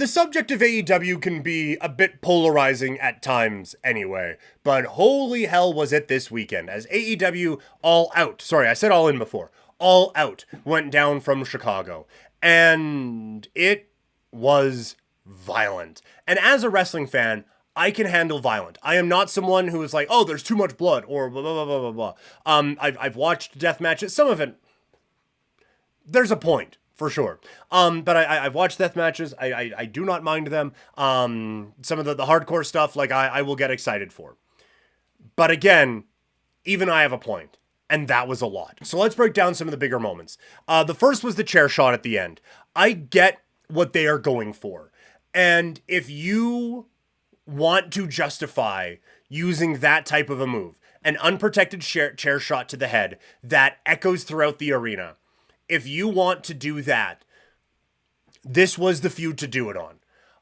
The subject of AEW can be a bit polarizing at times anyway, but holy hell was it this weekend as AEW All Out, sorry, I said All In before, All Out went down from Chicago, and it was violent. And as a wrestling fan, I can handle violent. I am not someone who is like, oh, there's too much blood, or blah, blah, blah, blah, blah, blah. I've watched death matches, some of it, there's a point. For sure. But I've watched death matches. I do not mind them. Some of the hardcore stuff, like, I will get excited for. But again, even I have a point. And that was a lot. So let's break down some of the bigger moments. The first was the chair shot at the end. I get what they are going for. And if you want to justify using that type of a move, an unprotected chair shot to the head that echoes throughout the arena, if you want to do that, this was the feud to do it on.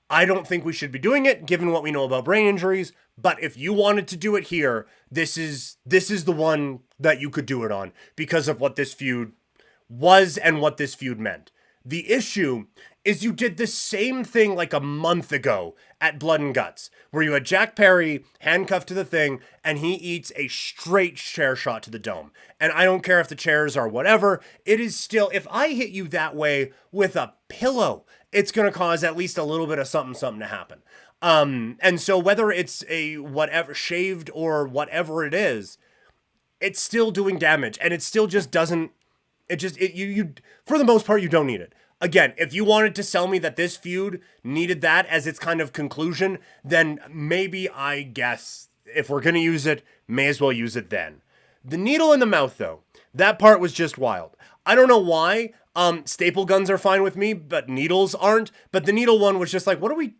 I don't think we should be doing it, given what we know about brain injuries, but if you wanted to do it here, this is the one that you could do it on, because of what this feud was and what this feud meant. The issue is you did the same thing like a month ago at Blood and Guts, where you had Jack Perry handcuffed to the thing, and he eats a straight chair shot to the dome. And I don't care if the chairs are whatever, it is still, if I hit you that way with a pillow, it's going to cause at least a little bit of something to happen. And so whether it's a whatever, shaved or whatever it is, it's still doing damage, and it still just doesn't, you for the most part, you don't need it. Again, if you wanted to sell me that this feud needed that as its kind of conclusion, then maybe, I guess, if we're going to use it, may as well use it then. The needle in the mouth, though, that part was just wild. I don't know why. Staple guns are fine with me, but needles aren't. But the needle one was just like, what are we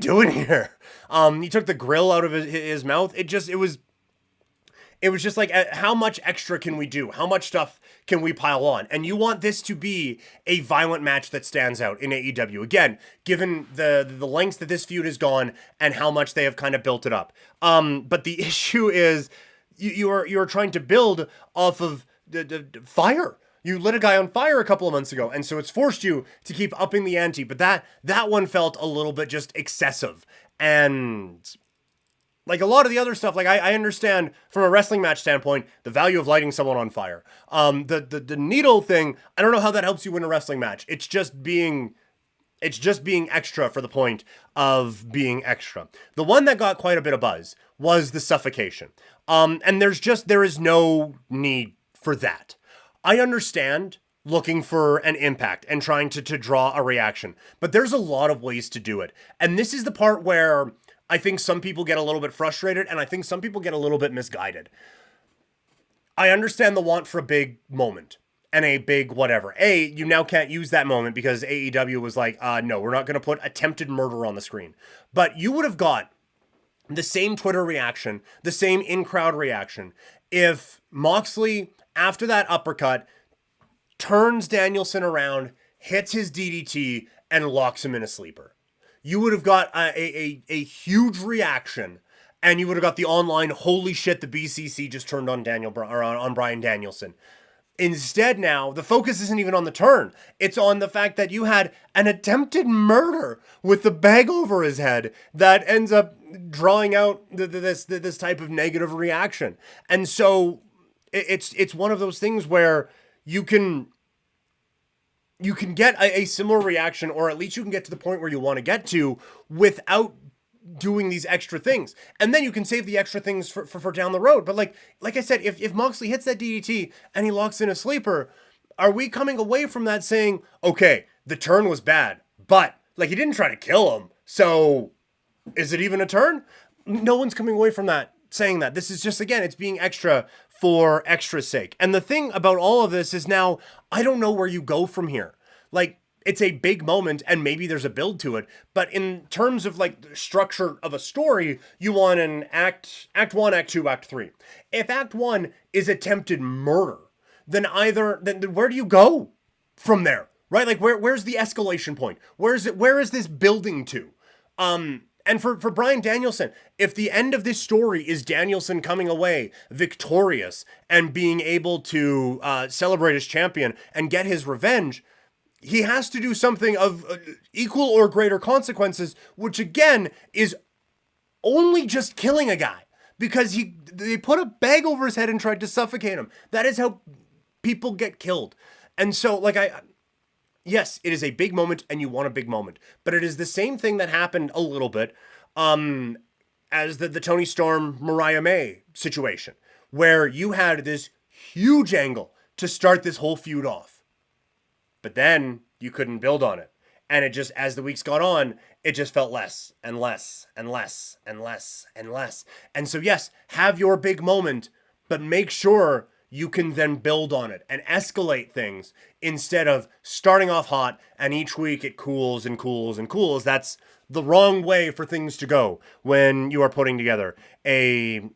doing here? He took the grill out of his mouth. It was just like, how much extra can we do? How much stuff can we pile on? And you want this to be a violent match that stands out in AEW. Again, given the lengths that this feud has gone and how much they have kind of built it up. But the issue is you are trying to build off of the fire. You lit a guy on fire a couple of months ago, and so it's forced you to keep upping the ante. But that one felt a little bit just excessive. And like a lot of the other stuff, like I understand from a wrestling match standpoint, the value of lighting someone on fire. The needle thing, I don't know how that helps you win a wrestling match. It's just being extra for the point of being extra. The one that got quite a bit of buzz was the suffocation. And there is no need for that. I understand looking for an impact and trying to draw a reaction, but there's a lot of ways to do it. And this is the part where I think some people get a little bit frustrated, and I think some people get a little bit misguided. I understand the want for a big moment and a big whatever. You now can't use that moment because AEW was like, no, we're not going to put attempted murder on the screen. But you would have got the same Twitter reaction, the same in-crowd reaction, if Moxley, after that uppercut, turns Danielson around, hits his DDT, and locks him in a sleeper. You would have got a huge reaction, and you would have got the online, holy shit, the BCC just turned on on Bryan Danielson. Instead now, the focus isn't even on the turn. It's on the fact that you had an attempted murder with the bag over his head that ends up drawing out this type of negative reaction. And so it's one of those things where you can get a similar reaction, or at least you can get to the point where you want to get to without doing these extra things. And then you can save the extra things for down the road. But like I said, if Moxley hits that DDT and he locks in a sleeper, are we coming away from that saying, okay, the turn was bad, but like he didn't try to kill him, so is it even a turn? No one's coming away from that saying that. This is just, again, it's being extra for extra's sake. And the thing about all of this is now, I don't know where you go from here. Like, it's a big moment and maybe there's a build to it, but in terms of like the structure of a story, you want an act 1, act 2, act 3. If act 1 is attempted murder, then where do you go from there? Right? Like where's the escalation point? Where is this building to? And for Bryan Danielson, if the end of this story is Danielson coming away victorious and being able to celebrate as champion and get his revenge, he has to do something of equal or greater consequences, which again is only just killing a guy because they put a bag over his head and tried to suffocate him. That is how people get killed. And so, like, yes, it is a big moment and you want a big moment, but it is the same thing that happened a little bit as the Tony Storm Mariah May situation, where you had this huge angle to start this whole feud off. But then you couldn't build on it. And it just, as the weeks got on, it just felt less and less and less and less and less. And so, yes, have your big moment, but make sure you can then build on it and escalate things instead of starting off hot and each week it cools and cools and cools. That's the wrong way for things to go when you are putting together a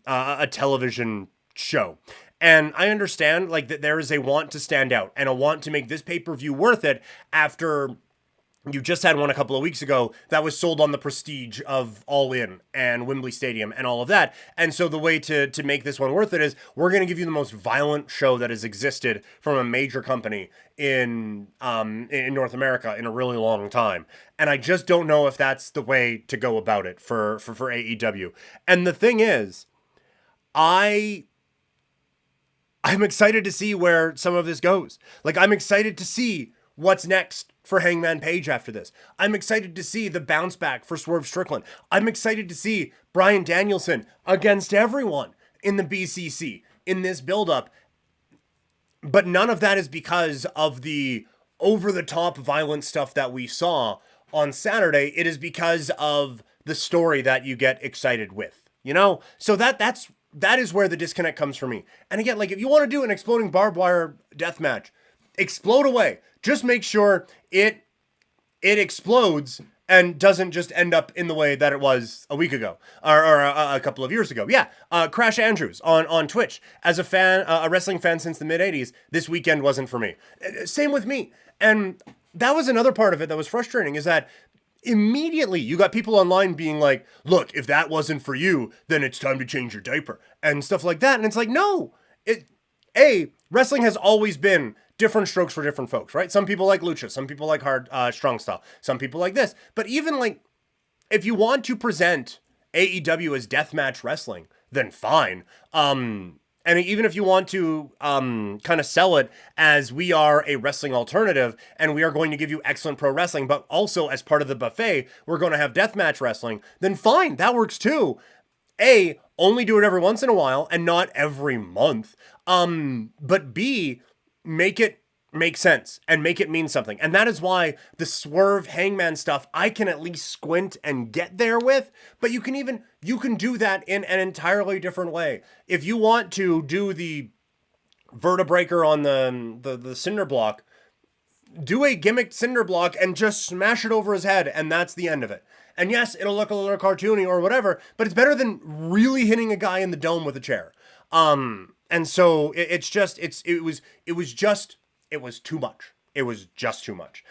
television show. And I understand, like, that there is a want to stand out and a want to make this pay-per-view worth it after you just had one a couple of weeks ago that was sold on the prestige of All In and Wembley Stadium and all of that. And so the way to make this one worth it is we're going to give you the most violent show that has existed from a major company in North America in a really long time. And I just don't know if that's the way to go about it for AEW. And the thing is, I'm excited to see where some of this goes. Like, I'm excited to see what's next for Hangman Page after this. I'm excited to see the bounce back for Swerve Strickland. I'm excited to see Bryan Danielson against everyone in the BCC in this build-up. But none of that is because of the over-the-top violent stuff that we saw on Saturday. It is because of the story that you get excited with, you know? So that is where the disconnect comes for me. And again, like, if you want to do an exploding barbed wire death match, explode away. Just make sure it explodes and doesn't just end up in the way that it was a week ago or a couple of years ago. Yeah, Crash Andrews on Twitch. As a wrestling fan since the mid-'80s, this weekend wasn't for me. Same with me. And that was another part of it that was frustrating, is that immediately you got people online being like, look, if that wasn't for you, then it's time to change your diaper and stuff like that. And it's like, no, wrestling has always been different strokes for different folks, right? Some people like lucha, some people like hard, strong style, some people like this. But even, like, if you want to present AEW as deathmatch wrestling, then fine. And even if you want to kind of sell it as we are a wrestling alternative and we are going to give you excellent pro wrestling, but also as part of the buffet, we're going to have deathmatch wrestling, then fine, that works too. Only do it every once in a while and not every month. But B, make it make sense and make it mean something. And that is why the Swerve Hangman stuff, I can at least squint and get there with, but you can do that in an entirely different way. If you want to do the vertebreaker on the cinder block, do a gimmicked cinder block and just smash it over his head, and that's the end of it. And yes, it'll look a little cartoony or whatever, but it's better than really hitting a guy in the dome with a chair. And so it was too much. It was just too much.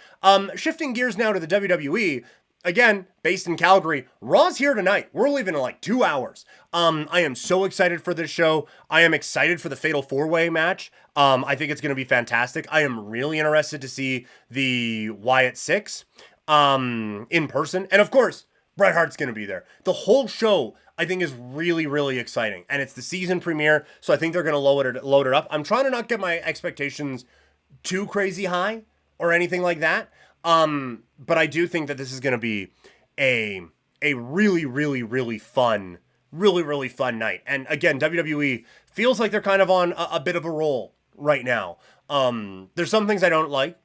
Shifting gears now to the WWE, again, based in Calgary, Raw's here tonight. We're leaving in like 2 hours. I am so excited for this show. I am excited for the Fatal 4-Way match. I think it's going to be fantastic. I am really interested to see the Wyatt Six in person. And of course, Bret Hart's going to be there. The whole show, I think, is really, really exciting. And it's the season premiere, so I think they're going to load it up. I'm trying to not get my expectations too crazy high or anything like that. But I do think that this is going to be a really, really, really fun night. And again, WWE feels like they're kind of on a bit of a roll right now. There's some things I don't like.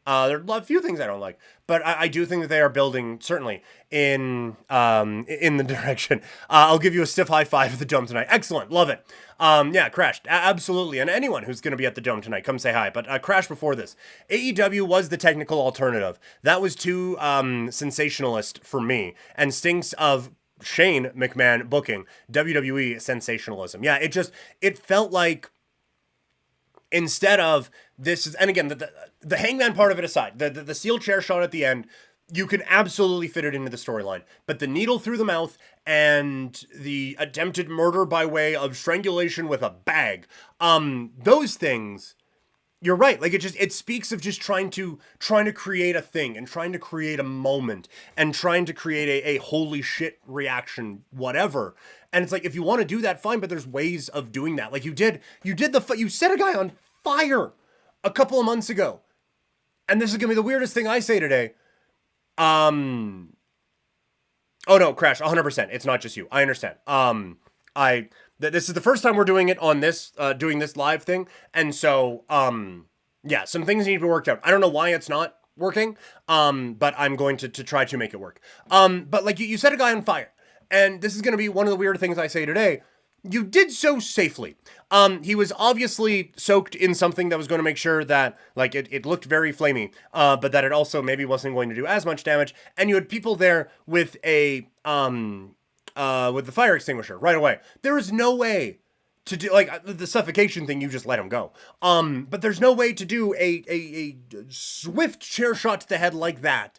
There are a few things I don't like, but I do think that they are building, certainly, in the direction. I'll give you a stiff high five at the Dome tonight. Excellent. Love it. Yeah, Crash. Absolutely. And anyone who's going to be at the Dome tonight, come say hi. But Crash before this. AEW was the technical alternative. That was too sensationalist for me and stinks of Shane McMahon booking. WWE sensationalism. Yeah, it felt like instead of this, and again, the Hangman part of it aside, the steel chair shot at the end, you can absolutely fit it into the storyline. But the needle through the mouth and the attempted murder by way of strangulation with a bag, those things You're right. Like it speaks of just trying to create a thing and trying to create a moment and trying to create a holy shit reaction, whatever. And it's like if you want to do that, fine, but there's ways of doing that. Like you set a guy on fire a couple of months ago. And this is gonna be the weirdest thing I say today. Oh no, Crash, 100%. It's not just you. I understand. This is the first time we're doing it on this, doing this live thing, and so, yeah, some things need to be worked out. I don't know why it's not working, but I'm going to try to make it work. But like you set a guy on fire, and this is going to be one of the weird things I say today. You did so safely. He was obviously soaked in something that was going to make sure that, like, it looked very flamey, but that it also maybe wasn't going to do as much damage. And you had people there with with the fire extinguisher right away. There is no way to do, like, the suffocation thing, you just let him go. But there's no way to do a swift chair shot to the head like that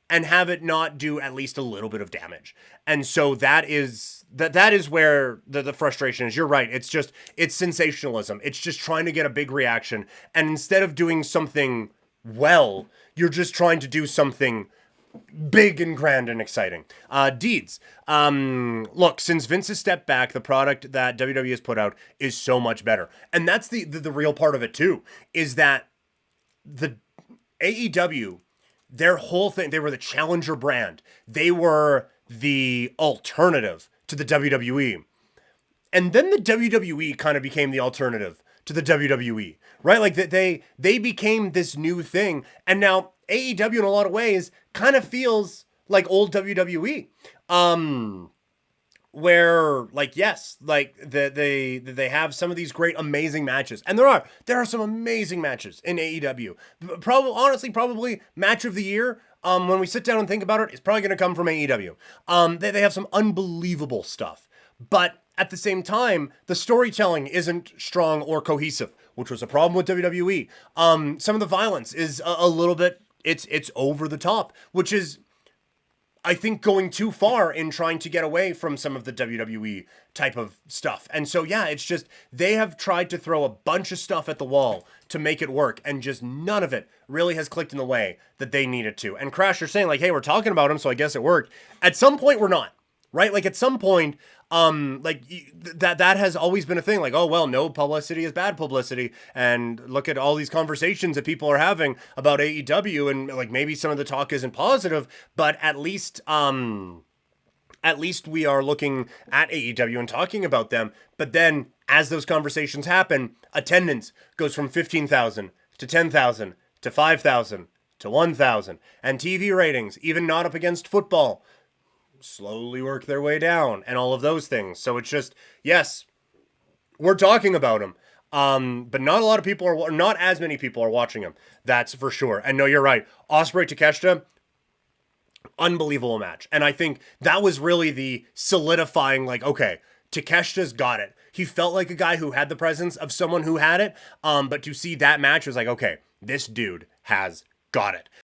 and have it not do at least a little bit of damage. And so that is where the frustration is. You're right. It's sensationalism. It's just trying to get a big reaction. And instead of doing something well, you're just trying to do something big and grand and exciting. Deeds. Look, since Vince has stepped back, the product that WWE has put out is so much better. And that's the real part of it too, is that the AEW, their whole thing, they were the challenger brand. They were the alternative to the WWE. And then the WWE kind of became the alternative to the WWE, right? Like they became this new thing. And now AEW in a lot of ways kind of feels like old WWE. Where, like, yes, like they have some of these great, amazing matches, and there are some amazing matches in AEW. Probably match of the year. When we sit down and think about it, it's probably going to come from AEW. They have some unbelievable stuff, but at the same time, the storytelling isn't strong or cohesive, which was a problem with WWE. Some of the violence is a little bit, it's over the top, which is, I think, going too far in trying to get away from some of the WWE type of stuff. And so, yeah, it's just, they have tried to throw a bunch of stuff at the wall to make it work, and just none of it really has clicked in the way that they needed to. And Crash, you're saying, like, hey, we're talking about him, so I guess it worked. At some point, we're not, right? Like, at some point, that has always been a thing. Like, oh, well, no publicity is bad publicity. And look at all these conversations that people are having about AEW, and, like, maybe some of the talk isn't positive, but at least we are looking at AEW and talking about them. But then as those conversations happen, attendance goes from 15,000 to 10,000 to 5,000 to 1,000. And TV ratings, even not up against football, slowly work their way down, and all of those things. So it's just, yes, we're talking about him. But not a lot of people are, not as many people are watching him. That's for sure. And no, you're right. Ospreay Takeshita, unbelievable match. And I think that was really the solidifying, like, okay, Takeshita's got it. He felt like a guy who had the presence of someone who had it. But to see that match was like, okay, this dude has got it.